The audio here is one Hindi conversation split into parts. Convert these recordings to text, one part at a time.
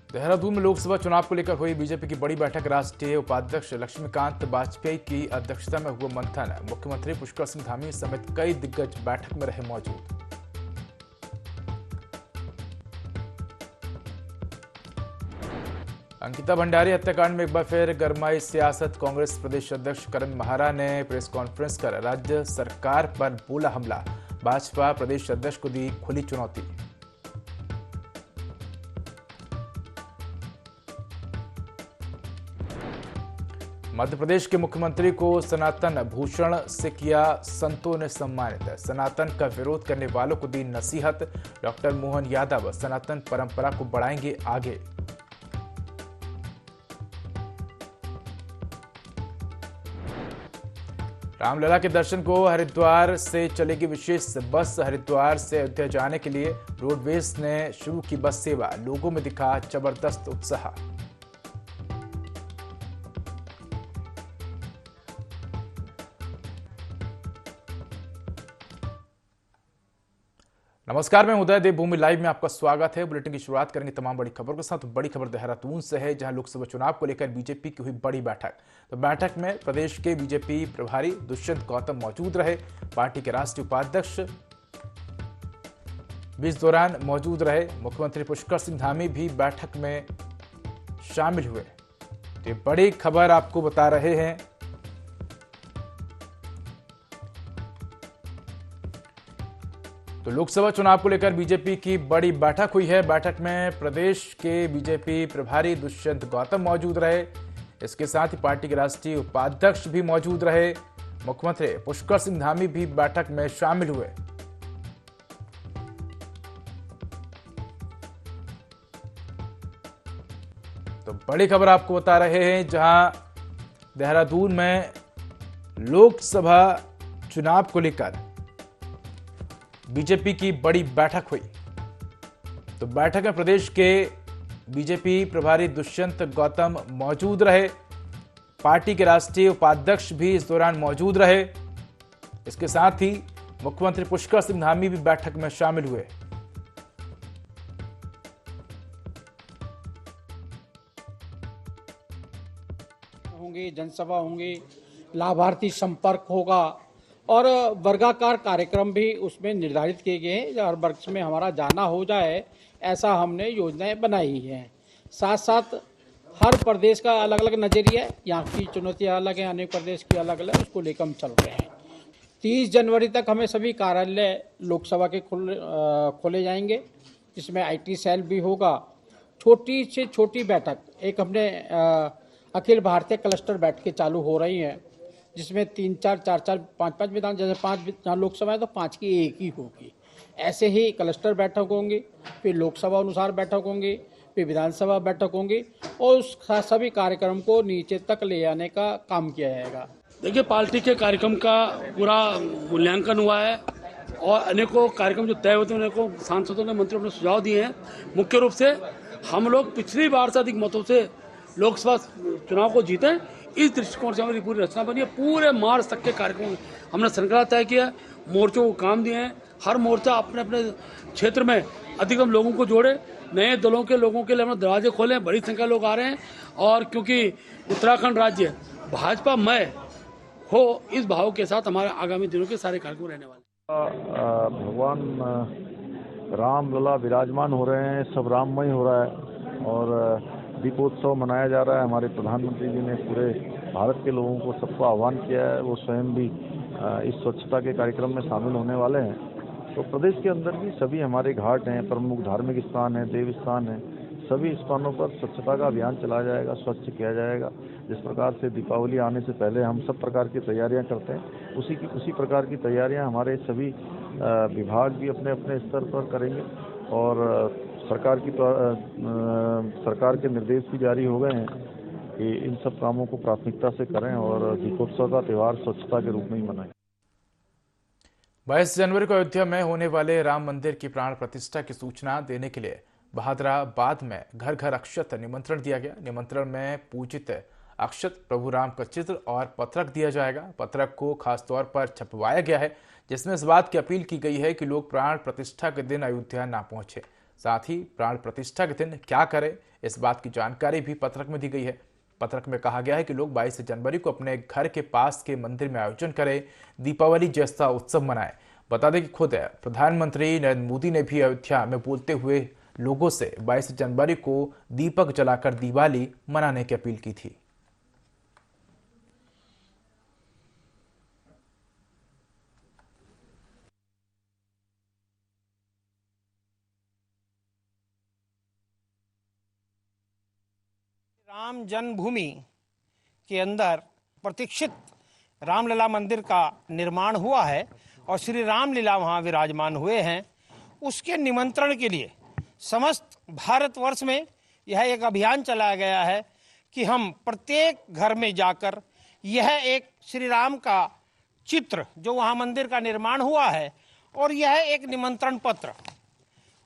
देहरादून में लोकसभा चुनाव को लेकर हुई बीजेपी की बड़ी बैठक। राष्ट्रीय उपाध्यक्ष लक्ष्मीकांत वाजपेयी की अध्यक्षता में हुआ मंथन। मुख्यमंत्री पुष्कर सिंह धामी समेत कई दिग्गज बैठक में रहे मौजूद। अंकिता भंडारी हत्याकांड में एक बार फिर गरमाई सियासत। कांग्रेस प्रदेश अध्यक्ष करण महारा ने प्रेस कॉन्फ्रेंस कर राज्य सरकार पर बोला हमला। भाजपा प्रदेश अध्यक्ष को दी खुली चुनौती। मध्य प्रदेश के मुख्यमंत्री को सनातन भूषण से किया संतों ने सम्मानित। सनातन का विरोध करने वालों को दी नसीहत। डॉक्टर मोहन यादव सनातन परंपरा को बढ़ाएंगे आगे। रामलला के दर्शन को हरिद्वार से चलेगी विशेष बस। हरिद्वार से अयोध्या जाने के लिए रोडवेज ने शुरू की बस सेवा। लोगों में दिखा जबरदस्त उत्साह। नमस्कार, मैं उदय देवभूमि लाइव में आपका स्वागत है। बुलेटिन की शुरुआत करेंगे तमाम बड़ी खबरों के साथ। बड़ी खबर देहरादून से है, जहां लोकसभा चुनाव को लेकर बीजेपी की हुई बड़ी बैठक। तो बैठक में प्रदेश के बीजेपी प्रभारी दुष्यंत गौतम मौजूद रहे। पार्टी के राष्ट्रीय उपाध्यक्ष भी इस दौरान मौजूद रहे। मुख्यमंत्री पुष्कर सिंह धामी भी बैठक में शामिल हुए। तो ये बड़ी खबर आपको बता रहे हैं। तो लोकसभा चुनाव को लेकर बीजेपी की बड़ी बैठक हुई है। बैठक में प्रदेश के बीजेपी प्रभारी दुष्यंत गौतम मौजूद रहे। इसके साथ ही पार्टी के राष्ट्रीय उपाध्यक्ष भी मौजूद रहे। मुख्यमंत्री पुष्कर सिंह धामी भी बैठक में शामिल हुए। तो बड़ी खबर आपको बता रहे हैं, जहां देहरादून में लोकसभा चुनाव को लेकर बीजेपी की बड़ी बैठक हुई। तो बैठक में प्रदेश के बीजेपी प्रभारी दुष्यंत गौतम मौजूद रहे। पार्टी के राष्ट्रीय उपाध्यक्ष भी इस दौरान मौजूद रहे। इसके साथ ही मुख्यमंत्री पुष्कर सिंह धामी भी बैठक में शामिल हुए। होंगे, जनसभा होंगी, लाभार्थी संपर्क होगा और वर्गाकार कार्यक्रम भी उसमें निर्धारित किए गए हैं। हर वर्ग में हमारा जाना हो जाए, ऐसा हमने योजनाएं बनाई हैं। साथ साथ हर प्रदेश का अलग अलग नज़रिया है, यहाँ की चुनौतियाँ अलग हैं, अनेक प्रदेश की अलग अलग, उसको लेकर हम चल रहे हैं। 30 जनवरी तक हमें सभी कार्यालय लोकसभा के खोले जाएंगे, जिसमें IT सेल भी होगा। छोटी से छोटी बैठक एक हमने अखिल भारतीय क्लस्टर बैठकें चालू हो रही हैं, जिसमें 3-4, 4-4, 5-5 विधान, जैसे 5 लोकसभा है तो 5 की एक ही होगी। ऐसे ही क्लस्टर बैठक होंगी, फिर लोकसभा अनुसार बैठक होंगी, फिर विधानसभा बैठक होंगी और उस सभी कार्यक्रम को नीचे तक ले आने का काम किया जाएगा। देखिए, पार्टी के कार्यक्रम का पूरा मूल्यांकन हुआ है और अनेकों कार्यक्रम जो तय होते हैं, अनेकों सांसदों ने, मंत्रियों ने सुझाव दिए हैं। मुख्य रूप से हम लोग पिछली बार से अधिक मतों से लोकसभा चुनाव को जीते, इस दृष्टिकोण से हमारी पूरी रचना बनी है। पूरे मार्च तक के कार्यक्रम हमने श्रृंखला तय किया, मोर्चों को काम दिए हैं। हर मोर्चा अपने अपने क्षेत्र में अधिकतम लोगों को जोड़े। नए दलों के लोगों के लिए हमने दरवाजे खोले, बड़ी संख्या लोग आ रहे हैं। और क्योंकि उत्तराखंड राज्य भाजपामय हो, इस भाव के साथ हमारे आगामी दिनों के सारे कार्यक्रम रहने वाले। भगवान रामलला विराजमान हो रहे हैं, सब राममय हो रहा है और दीपोत्सव मनाया जा रहा है। हमारे प्रधानमंत्री जी ने पूरे भारत के लोगों को, सबको आह्वान किया है। वो स्वयं भी इस स्वच्छता के कार्यक्रम में शामिल होने वाले हैं। तो प्रदेश के अंदर भी सभी हमारे घाट हैं, प्रमुख धार्मिक स्थान हैं, देव स्थान हैं, सभी स्थानों पर स्वच्छता का अभियान चलाया जाएगा, स्वच्छ किया जाएगा। जिस प्रकार से दीपावली आने से पहले हम सब प्रकार की तैयारियां करते हैं, उसी प्रकार की तैयारियां हमारे सभी विभाग भी अपने अपने स्तर पर करेंगे। और सरकार के निर्देश भी जारी हो गए हैं कि इन सब कामों को प्राथमिकता से करें और दीपोत्सव का त्यौहार स्वच्छता के रूप में ही मनाएं। 22 जनवरी को अयोध्या में होने वाले राम मंदिर की प्राण प्रतिष्ठा की सूचना देने के लिए बहादुराबाद में घर घर अक्षत निमंत्रण दिया गया। निमंत्रण में पूजित अक्षत प्रभु राम का चित्र और पत्रक दिया जाएगा। पत्रक को खासतौर पर छपवाया गया है, जिसमें इस बात की अपील की गई है कि लोग प्राण प्रतिष्ठा के दिन अयोध्या ना पहुंचे। साथ ही प्राण प्रतिष्ठा के दिन क्या करें, इस बात की जानकारी भी पत्रक में दी गई है। पत्रक में कहा गया है कि लोग 22 जनवरी को अपने घर के पास के मंदिर में आयोजन करें, दीपावली जैसा उत्सव मनाएं। बता दें कि खुद प्रधानमंत्री नरेंद्र मोदी ने भी अयोध्या में बोलते हुए लोगों से 22 जनवरी को दीपक जलाकर दिवाली मनाने की अपील की थी। राम जन्मभूमि के अंदर प्रतीक्षित रामलला मंदिर का निर्माण हुआ है और श्री रामलीला वहाँ विराजमान हुए हैं। उसके निमंत्रण के लिए समस्त भारतवर्ष में यह एक अभियान चलाया गया है कि हम प्रत्येक घर में जाकर यह एक श्री राम का चित्र जो वहाँ मंदिर का निर्माण हुआ है और यह एक निमंत्रण पत्र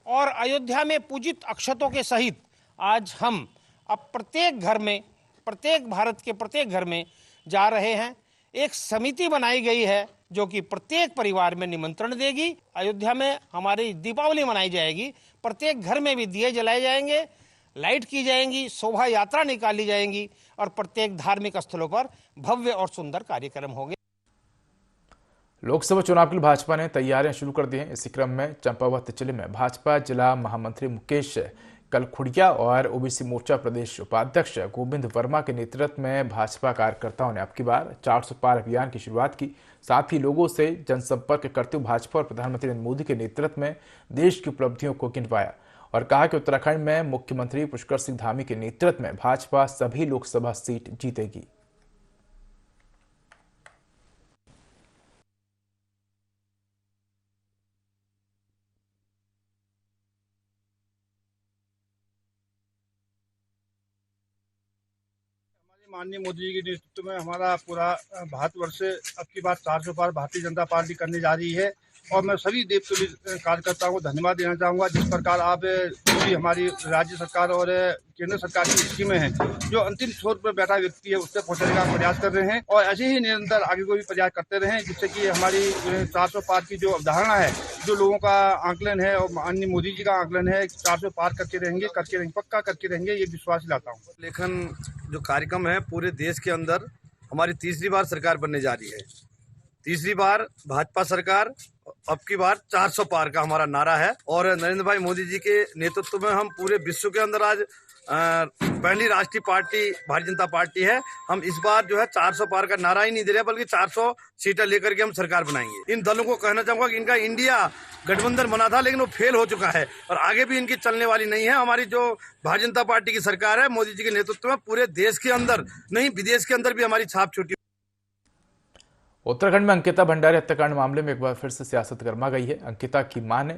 और अयोध्या में पूजित अक्षतों के सहित आज हम अब प्रत्येक घर में, प्रत्येक भारत के प्रत्येक घर में जा रहे हैं। एक समिति बनाई गई है जो कि प्रत्येक परिवार में निमंत्रण देगी। अयोध्या में हमारी दीपावली मनाई जाएगी, प्रत्येक घर में भी दिए जलाए जाएंगे, लाइट की जाएंगी, शोभा यात्रा निकाली जाएंगी और प्रत्येक धार्मिक स्थलों पर भव्य और सुंदर कार्यक्रम होंगे। लोकसभा चुनाव के लिए भाजपा ने तैयारियां शुरू कर दी हैं। इसी क्रम में चंपावत जिले में भाजपा जिला महामंत्री मुकेश कलखुड़िया और ओबीसी मोर्चा प्रदेश उपाध्यक्ष गोविंद वर्मा के नेतृत्व में भाजपा कार्यकर्ताओं ने अब की बार 400 पार अभियान की शुरुआत की। साथ ही लोगों से जनसंपर्क करते हुए भाजपा और प्रधानमंत्री नरेंद्र मोदी के नेतृत्व में देश की उपलब्धियों को गिनवाया और कहा कि उत्तराखंड में मुख्यमंत्री पुष्कर सिंह धामी के नेतृत्व में भाजपा सभी लोकसभा सीट जीतेगी। माननीय मोदी जी के नेतृत्व में हमारा पूरा भारतवर्ष अब की बात 400 पार भारतीय जनता पार्टी करने जा रही है और मैं सभी देवतुल्य कार्यकर्ताओं को धन्यवाद देना चाहूँगा। जिस प्रकार आप पूरी हमारी राज्य सरकार और केंद्र सरकार की स्कीमें हैं जो अंतिम छोर पर बैठा व्यक्ति है उससे पहुँचने का प्रयास कर रहे हैं और ऐसे ही निरंतर आगे को भी प्रयास करते रहें जिससे कि हमारी 400 पार की जो अवधारणा है, जो लोगों का आंकलन है और माननीय मोदी जी का आंकलन है, 400 पार करके रहेंगे, पक्का करके रहेंगे, ये विश्वास दिलाता हूँ। लेखन जो कार्यक्रम है पूरे देश के अंदर हमारी तीसरी बार सरकार बनने जा रही है। तीसरी बार भाजपा सरकार, अब की बार 400 पार का हमारा नारा है और नरेंद्र भाई मोदी जी के नेतृत्व में हम पूरे विश्व के अंदर आज पहली राष्ट्रीय पार्टी भारतीय जनता पार्टी है। हम इस बार जो है 400 पार का नारा ही नहीं दे रहे बल्कि 400 सीटें लेकर के हम सरकार बनाएंगे। इन दलों को कहना चाहूंगा कि इनका इंडिया गठबंधन बना था लेकिन वो फेल हो चुका है और आगे भी इनकी चलने वाली नहीं है। हमारी जो भारतीय जनता पार्टी की सरकार है मोदी जी के नेतृत्व में पूरे देश के अंदर नहीं विदेश के अंदर भी हमारी छाप छूटी। उत्तराखंड में अंकिता भंडारी हत्याकांड मामले में एक बार फिर से सियासत गर्मा गई है। अंकिता की मां ने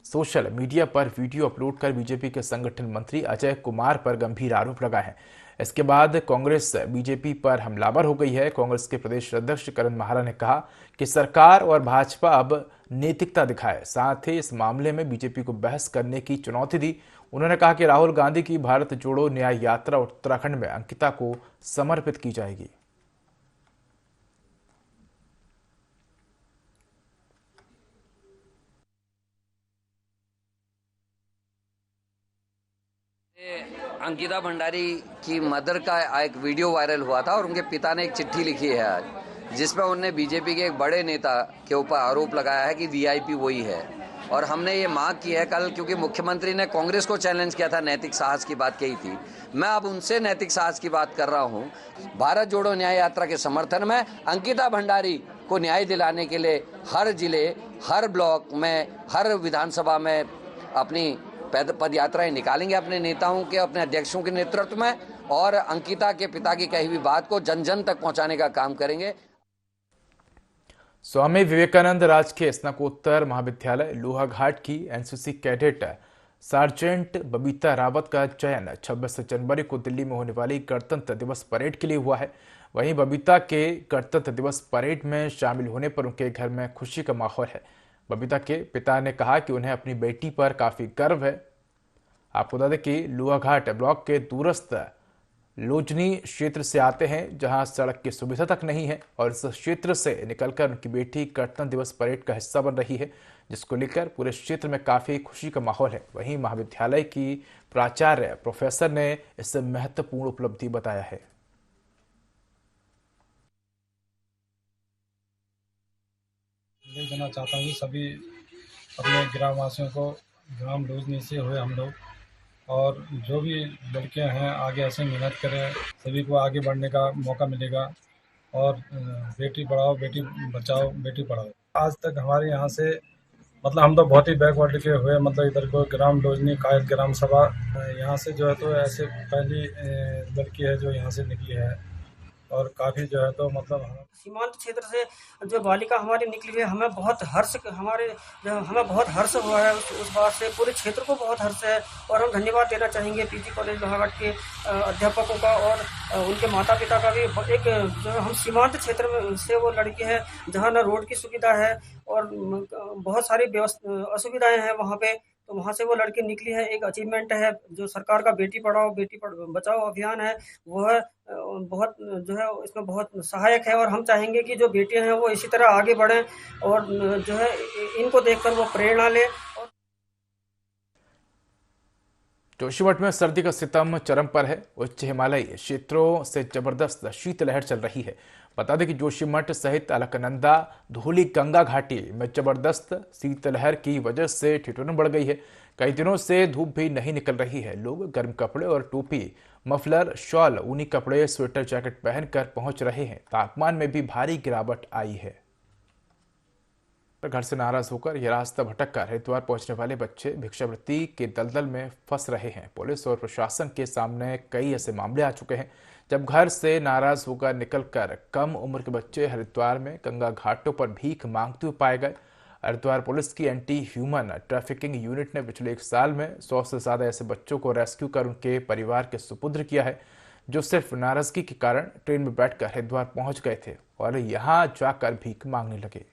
सोशल मीडिया पर वीडियो अपलोड कर बीजेपी के संगठन मंत्री अजय कुमार पर गंभीर आरोप लगाए हैं। इसके बाद कांग्रेस बीजेपी पर हमलावर हो गई है। कांग्रेस के प्रदेश अध्यक्ष करण माहरा ने कहा कि सरकार और भाजपा अब नैतिकता दिखाए, साथ ही इस मामले में बीजेपी को बहस करने की चुनौती दी। उन्होंने कहा कि राहुल गांधी की भारत जोड़ो न्याय यात्रा उत्तराखंड में अंकिता को समर्पित की जाएगी। अंकिता भंडारी की मदर का एक वीडियो वायरल हुआ था और उनके पिता ने एक चिट्ठी लिखी है आज, जिसमें उन्होंने बीजेपी के एक बड़े नेता के ऊपर आरोप लगाया है कि वीआईपी वही है। और हमने ये मांग की है कल, क्योंकि मुख्यमंत्री ने कांग्रेस को चैलेंज किया था, नैतिक साहस की बात कही थी। मैं अब उनसे नैतिक साहस की बात कर रहा हूँ। भारत जोड़ो न्याय यात्रा के समर्थन में अंकिता भंडारी को न्याय दिलाने के लिए हर जिले, हर ब्लॉक में, हर विधानसभा में अपनी पद यात्राएं निकालेंगे अपने नेताओं के, अपने अध्यक्षों के नेतृत्व में और अंकिता के पिता की कही हुई बात को जन जन तक पहुंचाने का काम करेंगे। स्वामी विवेकानंद राजकीय स्नातकोत्तर महाविद्यालय लोहाघाट की NCC cadet sergeant Babita Rawat का चयन 26 जनवरी को दिल्ली में होने वाली गणतंत्र दिवस परेड के लिए हुआ है। वहीं बबीता के गणतंत्र दिवस परेड में शामिल होने पर उनके घर में खुशी का माहौल है। बबीता के पिता ने कहा कि उन्हें अपनी बेटी पर काफी गर्व है। आपको बता दें कि लोहाघाट ब्लॉक के दूरस्थ लोजनी क्षेत्र से आते हैं, जहां सड़क की सुविधा तक नहीं है और इस क्षेत्र से निकलकर उनकी बेटी गणतंत्र दिवस परेड का हिस्सा बन रही है। जिसको लेकर पूरे क्षेत्र में काफी खुशी का माहौल है। वहीं महाविद्यालय की प्राचार्य प्रोफेसर ने इसे महत्वपूर्ण उपलब्धि बताया है। देना चाहता हूँ सभी अपने ग्रामवासियों को, ग्राम रोजनी से हुए हम लोग, और जो भी लड़कियां हैं आगे ऐसे मेहनत करें, सभी को आगे बढ़ने का मौका मिलेगा। और बेटी पढ़ाओ बेटी बचाओ बेटी पढ़ाओ। आज तक हमारे यहाँ से मतलब हम तो बहुत ही बैकवर्ड के हुए, मतलब इधर को ग्राम रोजनी कायद ग्राम सभा यहाँ से जो है तो ऐसे पहली लड़की है जो यहाँ से निकली है, और काफ़ी जो है तो मतलब सीमांत क्षेत्र से जो बालिका हमारी निकली है, हमें बहुत हर्ष हुआ है। उस बात से पूरे क्षेत्र को बहुत हर्ष है, और हम धन्यवाद देना चाहेंगे पीजी कॉलेज लोहाघाट के अध्यापकों का और उनके माता पिता का भी। एक जो हम सीमांत क्षेत्र में से वो लड़की है जहाँ न रोड की सुविधा है और बहुत सारी असुविधाएं हैं वहाँ पे, तो वहाँ से वो लड़की निकली है। एक अचीवमेंट है जो सरकार का बेटी पढ़ाओ बेटी बचाओ अभियान है, वह बहुत जो है इसमें बहुत सहायक है। और हम चाहेंगे कि जो बेटियां हैं वो इसी तरह आगे बढ़ें और जो है इनको देखकर वो प्रेरणा लें। जोशीमठ में सर्दी का सितम चरम पर है। उच्च हिमालयी क्षेत्रों से जबरदस्त शीतलहर चल रही है। बता दें कि जोशीमठ सहित अलकनंदा, धौली, गंगा घाटी में जबरदस्त शीतलहर की वजह से ठिठुरन बढ़ गई है। कई दिनों से धूप भी नहीं निकल रही है। लोग गर्म कपड़े और टोपी, मफलर, शॉल, ऊनी कपड़े, स्वेटर, जैकेट पहनकर पहुंच रहे हैं। तापमान में भी भारी गिरावट आई है। घर से नाराज होकर यह रास्ता भटककर हरिद्वार पहुंचने वाले बच्चे भिक्षावृत्ति के दलदल में फंस रहे हैं। पुलिस और प्रशासन के सामने कई ऐसे मामले आ चुके हैं जब घर से नाराज होकर निकलकर कम उम्र के बच्चे हरिद्वार में गंगा घाटों पर भीख मांगते हुए पाए गए। हरिद्वार पुलिस की एंटी ह्यूमन ट्रैफिकिंग यूनिट ने पिछले 1 साल में 100 से ज्यादा ऐसे बच्चों को रेस्क्यू कर उनके परिवार के सुपुर्द किया है, जो सिर्फ नाराजगी के कारण ट्रेन में बैठकर हरिद्वार पहुंच गए थे और यहां जाकर भीख मांगने लगे।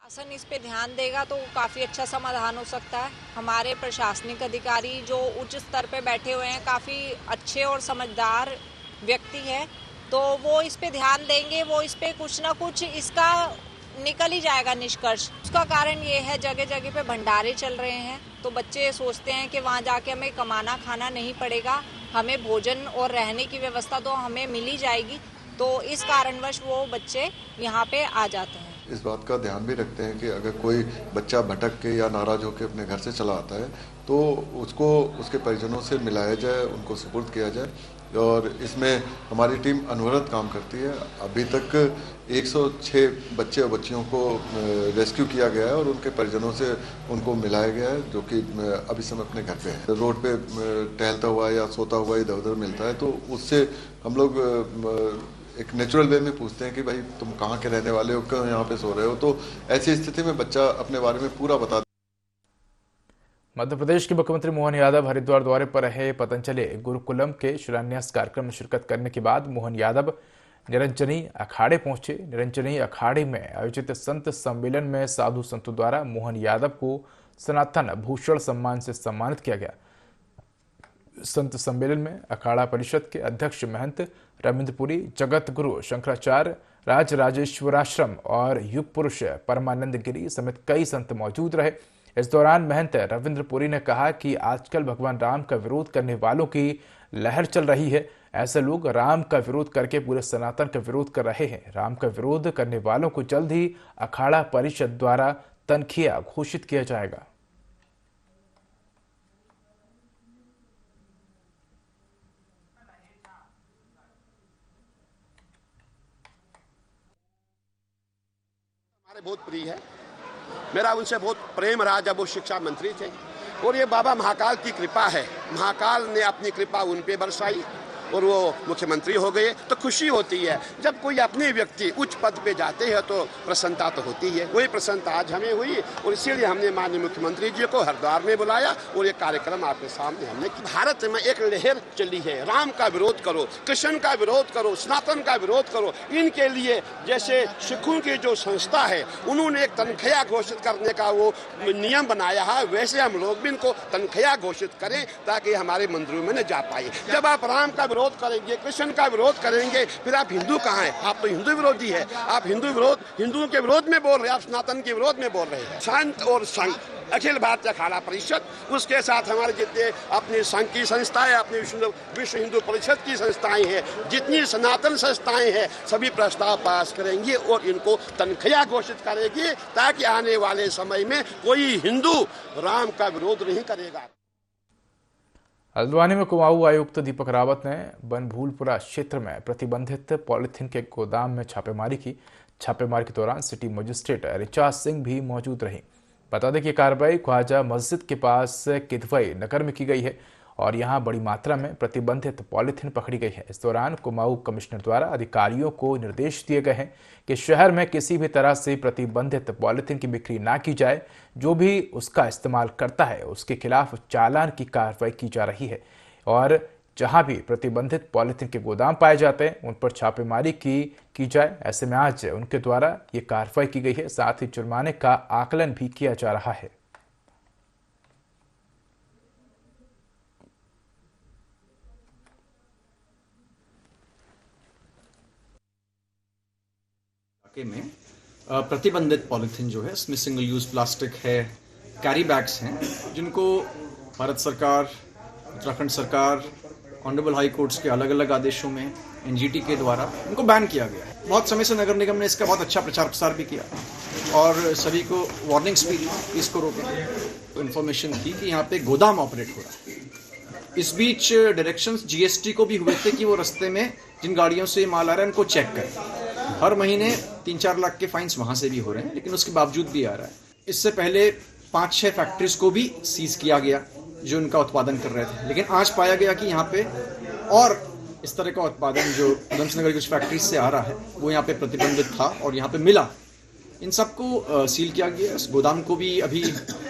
शासन इस पे ध्यान देगा तो काफ़ी अच्छा समाधान हो सकता है। हमारे प्रशासनिक अधिकारी जो उच्च स्तर पे बैठे हुए हैं काफ़ी अच्छे और समझदार व्यक्ति हैं, तो वो इस पे ध्यान देंगे, वो इस पे कुछ ना कुछ इसका निकल ही जाएगा निष्कर्ष। उसका कारण ये है जगह जगह पे भंडारे चल रहे हैं, तो बच्चे सोचते हैं कि वहाँ जाके हमें कमाना खाना नहीं पड़ेगा, हमें भोजन और रहने की व्यवस्था तो हमें मिल ही जाएगी, तो इस कारणवश वो बच्चे यहाँ पे आ जाते हैं। इस बात का ध्यान भी रखते हैं कि अगर कोई बच्चा भटक के या नाराज होकर अपने घर से चला आता है तो उसको उसके परिजनों से मिलाया जाए, उनको सुपुर्द किया जाए। और इसमें हमारी टीम अनवरत काम करती है। अभी तक 106 बच्चे और बच्चियों को रेस्क्यू किया गया है और उनके परिजनों से उनको मिलाया गया है, जो कि अभी समय अपने घर पे है। रोड पे टहलता हुआ या सोता हुआ इधर उधर मिलता है, तो उससे हम लोग एक नेचुरल वे में पूछते हैं कि भाई तुम कहाँ के रहने वाले हो, क्यों यहाँ पे सो रहे हो। तो ऐसी स्थिति में बच्चा अपने बारे में पूरा बता। मध्य प्रदेश के मुख्यमंत्री मोहन यादव हरिद्वार दौरे पर रहे पतंजलि गुरुकुलम के शिलान्यास कार्यक्रम में शिरकत करने के बाद मोहन यादव निरंजनी अखाड़े पहुंचे। निरंजनी अखाड़े में आयोजित संत सम्मेलन में साधु संतों द्वारा मोहन यादव को सनातन भूषण सम्मान से सम्मानित किया गया। संत सम्मेलन में अखाड़ा परिषद के अध्यक्ष महंत रविंद्रपुरी, जगत गुरु शंकराचार्य, राजराजेश्वराश्रम और युग पुरुष परमानंद गिरी समेत कई संत मौजूद रहे। इस दौरान महंत रविंद्रपुरी ने कहा कि आजकल भगवान राम का विरोध करने वालों की लहर चल रही है। ऐसे लोग राम का विरोध करके पूरे सनातन का विरोध कर रहे हैं। राम का विरोध करने वालों को जल्द ही अखाड़ा परिषद द्वारा तनखिया घोषित किया जाएगा। बहुत प्रिय है, मेरा उनसे बहुत प्रेम रहा जब वो शिक्षा मंत्री थे, और ये बाबा महाकाल की कृपा है। महाकाल ने अपनी कृपा उन पे बरसाई और वो मुख्यमंत्री हो गए, तो खुशी होती है। जब कोई अपने व्यक्ति उच्च पद पे जाते हैं तो प्रसन्नता तो होती है। वही प्रसन्नता आज हमें हुई और इसीलिए हमने माननीय मुख्यमंत्री जी को हरिद्वार में बुलाया और ये कार्यक्रम आपके सामने हमने किया। भारत में एक लहर चली है, राम का विरोध करो, कृष्ण का विरोध करो, सनातन का विरोध करो। इनके लिए जैसे सिखों की जो संस्था है उन्होंने एक तनख्वाह घोषित करने का वो नियम बनाया है, वैसे हम लोग भी इनको तनख्वाह घोषित करें ताकि हमारे मंदिरों में न जा पाए। जब आप राम का विरोध करेंगे, कृष्ण का विरोध करेंगे, फिर आप हिंदू कहाँ हैं? आप तो हिंदू विरोधी है। आप हिंदुओं के विरोध में बोल रहे हैं, आप सनातन के विरोध में बोल रहे हैं। शांत और संघ अखिल भारतीय अखाड़ा परिषद, उसके साथ हमारे जितने अपनी संघ की संस्थाएं, अपनी विश्व हिंदू परिषद की संस्थाएं हैं, जितनी सनातन संस्थाएं हैं, सभी प्रस्ताव पास करेंगे और इनको तनख्वाह घोषित करेगी, ताकि आने वाले समय में कोई हिंदू राम का विरोध नहीं करेगा। हल्द्वानी में कुमाऊं आयुक्त दीपक रावत ने बनभूलपुरा क्षेत्र में प्रतिबंधित पॉलिथीन के गोदाम में छापेमारी की। छापेमारी के दौरान सिटी मजिस्ट्रेट ऋचा सिंह भी मौजूद रही। बता दें कि कार्रवाई ख्वाजा मस्जिद के पास किदवई नगर में की गई है और यहां बड़ी मात्रा में प्रतिबंधित पॉलिथीन पकड़ी गई है। इस दौरान कुमाऊं कमिश्नर द्वारा अधिकारियों को निर्देश दिए गए हैं कि शहर में किसी भी तरह से प्रतिबंधित पॉलिथीन की बिक्री ना की जाए। जो भी उसका इस्तेमाल करता है उसके खिलाफ चालान की कार्रवाई की जा रही है और जहां भी प्रतिबंधित पॉलिथीन के गोदाम पाए जाते हैं उन पर छापेमारी की जाए। ऐसे में आज उनके द्वारा ये कार्रवाई की गई है। साथ ही जुर्माने का आकलन भी किया जा रहा है। में प्रतिबंधित पॉलिथीन जो है, इसमें सिंगल यूज प्लास्टिक है, कैरी बैग्स हैं, जिनको भारत सरकार, उत्तराखंड सरकार, ऑनरेबल हाई कोर्ट्स के अलग अलग आदेशों में एनजीटी के द्वारा इनको बैन किया गया है। बहुत समय से नगर निगम ने इसका बहुत अच्छा प्रचार प्रसार भी किया और सभी को वार्निंग्स भी दी कि इसको रोकें। तो इन्फॉर्मेशन थी कि यहाँ पे गोदाम ऑपरेट हो रहा है। इस बीच डायरेक्शंस जीएसटी को भी हुए थे कि वो रास्ते में जिन गाड़ियों से माल आ रहा है उनको चेक करें। हर महीने 3-4 लाख के फाइन्स वहां से भी हो रहे हैं, लेकिन उसके बावजूद भी आ रहा है। इससे पहले 5-6 फैक्ट्रीज को भी सीज किया गया जो उनका उत्पादन कर रहे थे, लेकिन आज पाया गया कि यहाँ पे और इस तरह का उत्पादन जो उधमसिंह नगर की कुछ फैक्ट्रीज से आ रहा है वो यहाँ पे प्रतिबंधित था और यहाँ पे मिला। इन सबको सील किया गया। इस गोदाम को भी अभी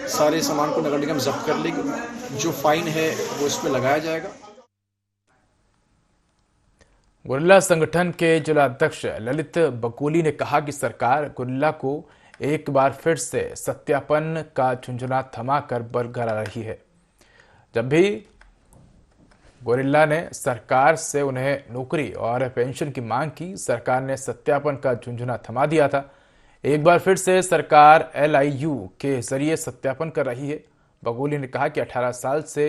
सारे सामान को नगर निगम जब्त कर लेगी। जो फाइन है वो इस पे लगाया जाएगा। गुरिल्ला संगठन के जिलाध्यक्ष ललित बकोली ने कहा कि सरकार गुरिल्ला को एक बार फिर से सत्यापन का झुंझुना थमाकर बरकरार रही है। जब भी गुरिल्ला ने सरकार से उन्हें नौकरी और पेंशन की मांग की, सरकार ने सत्यापन का झुंझुना थमा दिया था। एक बार फिर से सरकार LIU के जरिए सत्यापन कर रही है। बघोली ने कहा कि 18 साल से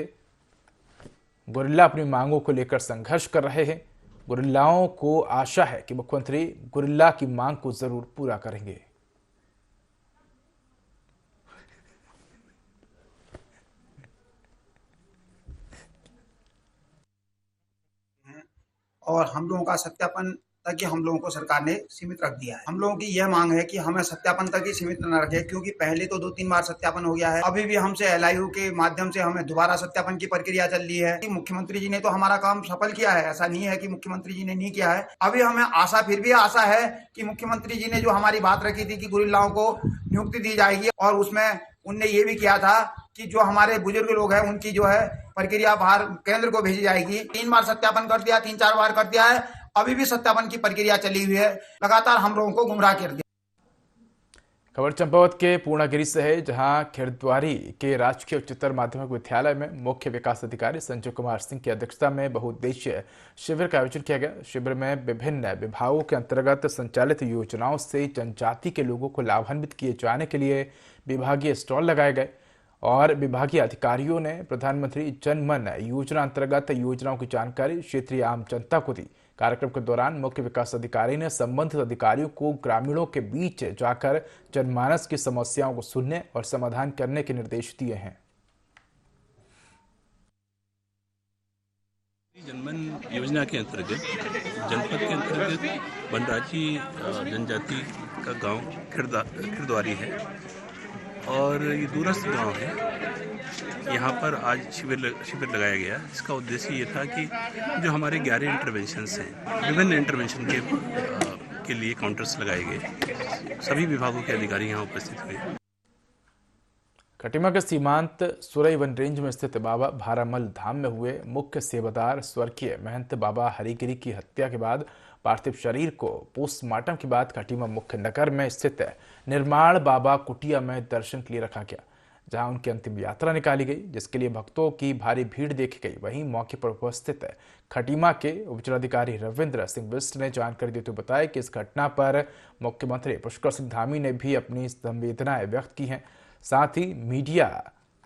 गुरिल्ला अपनी मांगों को लेकर संघर्ष कर रहे हैं। गुरिल्लाओं को आशा है कि मुख्यमंत्री गुरिल्ला की मांग को जरूर पूरा करेंगे। और हम लोगों का सत्यापन तक ही हम लोगों को सरकार ने सीमित रख दिया है। हम लोगों की यह मांग है कि हमें सत्यापन तक ही सीमित न रखे, क्योंकि पहले तो 2-3 बार सत्यापन हो गया है। अभी भी हमसे LIU के माध्यम से हमें दोबारा सत्यापन की प्रक्रिया चल रही है। मुख्यमंत्री जी ने तो हमारा काम सफल किया है, ऐसा नहीं है कि मुख्यमंत्री जी ने नहीं किया है। अभी हमें आशा, फिर भी आशा है कि मुख्यमंत्री जी ने जो हमारी बात रखी थी कि गुरिल्लाओं को नियुक्ति दी जाएगी, और उसमें उनने ये भी किया था कि जो हमारे बुजुर्ग लोग हैं उनकी जो है प्रक्रिया बाहर केंद्र को भेजी जाएगी। 3 बार सत्यापन कर दिया, 3-4 बार कर दिया है, अभी भी सत्यापन की प्रक्रिया चली हुई है। लगातार हम लोगों को गुमराह कर दिया। खबर चंपावत के पूर्णागिरी से है, जहां खिरद्वारी के राजकीय उच्चतर माध्यमिक विद्यालय में मुख्य विकास अधिकारी संजय कुमार सिंह की अध्यक्षता में बहुउद्देशीय शिविर का आयोजन किया गया। शिविर में विभिन्न विभागों के अंतर्गत संचालित योजनाओं से जनजाति के लोगों को लाभान्वित किए जाने के लिए विभागीय स्टॉल लगाए गए और विभागीय अधिकारियों ने प्रधानमंत्री जन मन योजना अंतर्गत योजनाओं की जानकारी क्षेत्रीय आम जनता को दी। कार्यक्रम के दौरान मुख्य विकास अधिकारी ने संबंधित अधिकारियों को ग्रामीणों के बीच जाकर जनमानस की समस्याओं को सुनने और समाधान करने के निर्देश दिए हैं। जनमन योजना के अंतर्गत जनपद के अंतर्गत बनराजी जनजाति का गांव खिरद्वारी है और ये दूरस्थ गांव है। यहाँ पर आज शिविर लगाया गया। इसका उद्देश्य ये था कि जो हमारे 11 इंटरवेंशंस हैं, विभिन्न इंटरवेंशन के लिए काउंटर्स लगाए गए। सभी विभागों के अधिकारी यहाँ उपस्थित हुए। खटीमा के सीमांत सुरई वन रेंज में स्थित बाबा भारामल धाम में हुए मुख्य सेवादार स्वर्गीय महंत बाबा हरिगिरी की हत्या के बाद पार्थिव शरीर को पोस्टमार्टम के बाद खटीमा मुख्य नगर में स्थित निर्माण बाबा कुटिया में दर्शन के लिए रखा गया, जहां उनकी अंतिम यात्रा निकाली गई, जिसके लिए भक्तों की भारी भीड़ देखी गई। वहीं मौके पर उपस्थित खटीमा के उपजिलाधिकारी रविंद्र सिंह बिष्ट ने जानकारी देते हुए बताया कि इस घटना पर मुख्यमंत्री पुष्कर सिंह धामी ने भी अपनी संवेदनाएं व्यक्त की हैं। साथ ही मीडिया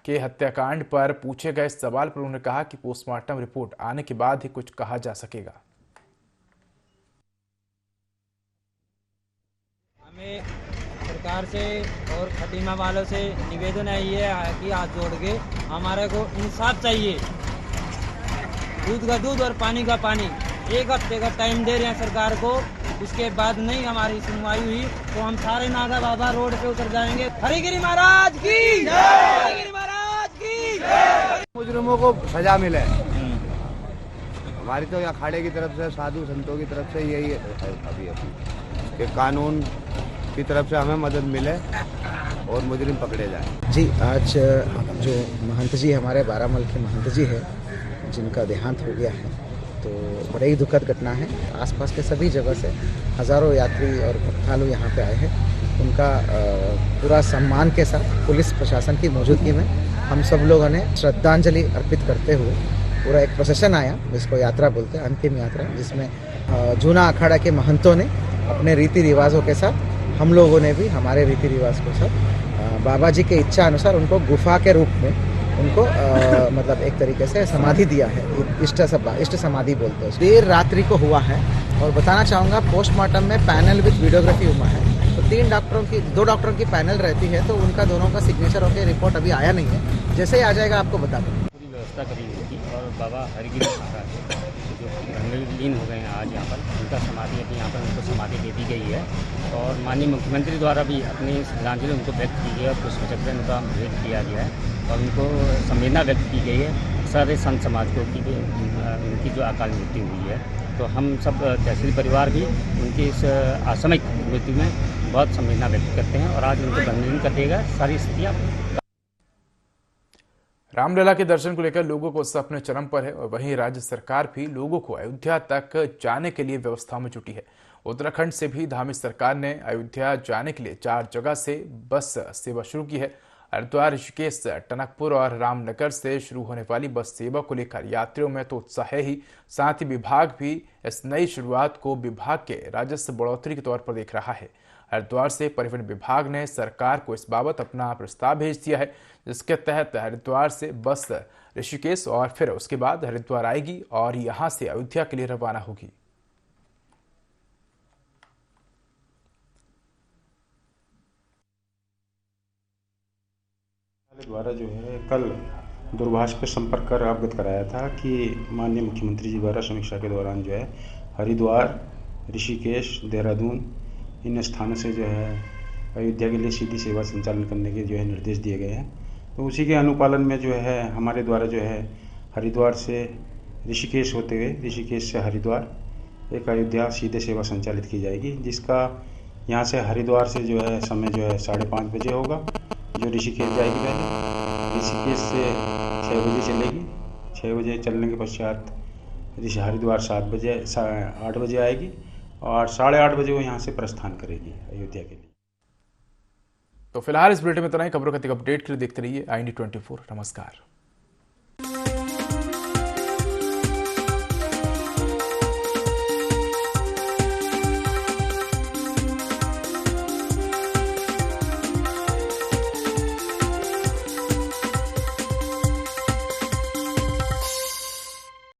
के हत्याकांड पर पूछे गए सवाल पर उन्होंने कहा कि पोस्टमार्टम रिपोर्ट आने के बाद ही कुछ कहा जा सकेगा। हमें सरकार से और खटीमा वालों से निवेदन है ये कि हाथ जोड़ के हमारे को इंसाफ चाहिए। दूध का दूध और पानी का पानी, 1 हफ्ते का टाइम दे रहे हैं सरकार को, उसके बाद नहीं हमारी सुनवाई हुई तो हम सारे नागा बाबा रोड पे उतर जाएंगे। हरिगिरी महाराज की जय, हरिगिरी महाराज की जय। मुजरिमों को सजा मिले। हमारी तो यहाँ अखाड़े की तरफ से, साधु संतों की तरफ से यही है अभी कि कानून की तरफ से हमें मदद मिले और मुजरिम पकड़े जाए। जी, आज जो महंत जी हमारे बारामल के महंत जी है, जिनका देहांत हो गया है, तो बड़ी ही दुखद घटना है। आसपास के सभी जगह से हज़ारों यात्री और भक्तालु यहाँ पे आए हैं। उनका पूरा सम्मान के साथ पुलिस प्रशासन की मौजूदगी में हम सब लोगों ने श्रद्धांजलि अर्पित करते हुए पूरा एक प्रोसेशन आया, जिसको यात्रा बोलते हैं, अंतिम यात्रा, जिसमें जूना अखाड़ा के महंतों ने अपने रीति रिवाजों के साथ, हम लोगों ने भी हमारे रीति रिवाज के साथ बाबा जी के इच्छा अनुसार उनको गुफा के रूप में उनको मतलब एक तरीके से समाधि दिया है। इष्ट समाधि बोलते हैं। देर रात्रि को हुआ है और बताना चाहूँगा पोस्टमार्टम में पैनल विद वीडियोग्राफी हुआ है। तो 2 डॉक्टरों की पैनल रहती है, तो उनका दोनों का सिग्नेचर होकर रिपोर्ट अभी आया नहीं है। जैसे ही आ जाएगा आपको बता दें। पूरी व्यवस्था करी गई थी और बाबा हरिगिरी महाराज जो लीन हो गए हैं आज यहाँ पर, उनका समाधि अभी यहाँ पर उनको समाधि दे दी गई है और माननीय मुख्यमंत्री द्वारा भी अपनी श्रद्धांजलि उनको व्यक्त की गई है और पुष्पचक्र उनका भेंट किया गया है और उनको संवेदना व्यक्त की गई है सारे संत समाज को कि उनकी जो अकाल मृत्यु हुई है। तो हम सब तहसील परिवार भी उनकी इस आकस्मिक मृत्यु में बहुत संवेदना व्यक्त करते हैं और आज उनको बंधन कर देगा सारी स्थितियाँ। रामलला के दर्शन को लेकर लोगों को उत्साह अपने चरम पर है और वहीं राज्य सरकार भी लोगों को अयोध्या तक जाने के लिए व्यवस्था में जुटी है। उत्तराखंड से भी धामी सरकार ने अयोध्या जाने के लिए 4 जगह से बस सेवा शुरू की है। हरिद्वार, ऋषिकेश, टनकपुर और रामनगर से शुरू होने वाली बस सेवा को लेकर यात्रियों में तो उत्साह है ही, साथ ही विभाग भी इस नई शुरुआत को विभाग के राजस्व बढ़ोतरी के तौर पर देख रहा है। हरिद्वार से परिवहन विभाग ने सरकार को इस बाबत अपना प्रस्ताव भेज दिया है, जिसके तहत हरिद्वार से बस ऋषिकेश और फिर उसके बाद हरिद्वार आएगी और यहां से अयोध्या के लिए रवाना होगी। द्वारा जो है कल दूरभाष पर संपर्क कर अवगत कराया था कि माननीय मुख्यमंत्री जी द्वारा समीक्षा के दौरान जो है हरिद्वार, ऋषिकेश, देहरादून इन स्थानों से जो है अयोध्या के लिए सीधी सेवा संचालन करने के जो है निर्देश दिए गए हैं। तो उसी के अनुपालन में जो है हमारे द्वारा जो है हरिद्वार से ऋषिकेश होते हुए ऋषिकेश से हरिद्वार एक अयोध्या सीधे सेवा संचालित की जाएगी, जिसका यहाँ से हरिद्वार से जो है समय जो है 5:30 बजे होगा, जो ऋषिकेश जाएगी पहले। ऋषिकेश से 6 बजे चलेगी, 6 बजे चलने के पश्चात हरिद्वार 8 बजे आएगी और 8:30 बजे वो यहाँ से प्रस्थान करेगी अयोध्या के लिए। तो फिलहाल इस बुलेटिन में इतना ही। खबरों का अपडेट के लिए देखते रहिए IND 24। नमस्कार।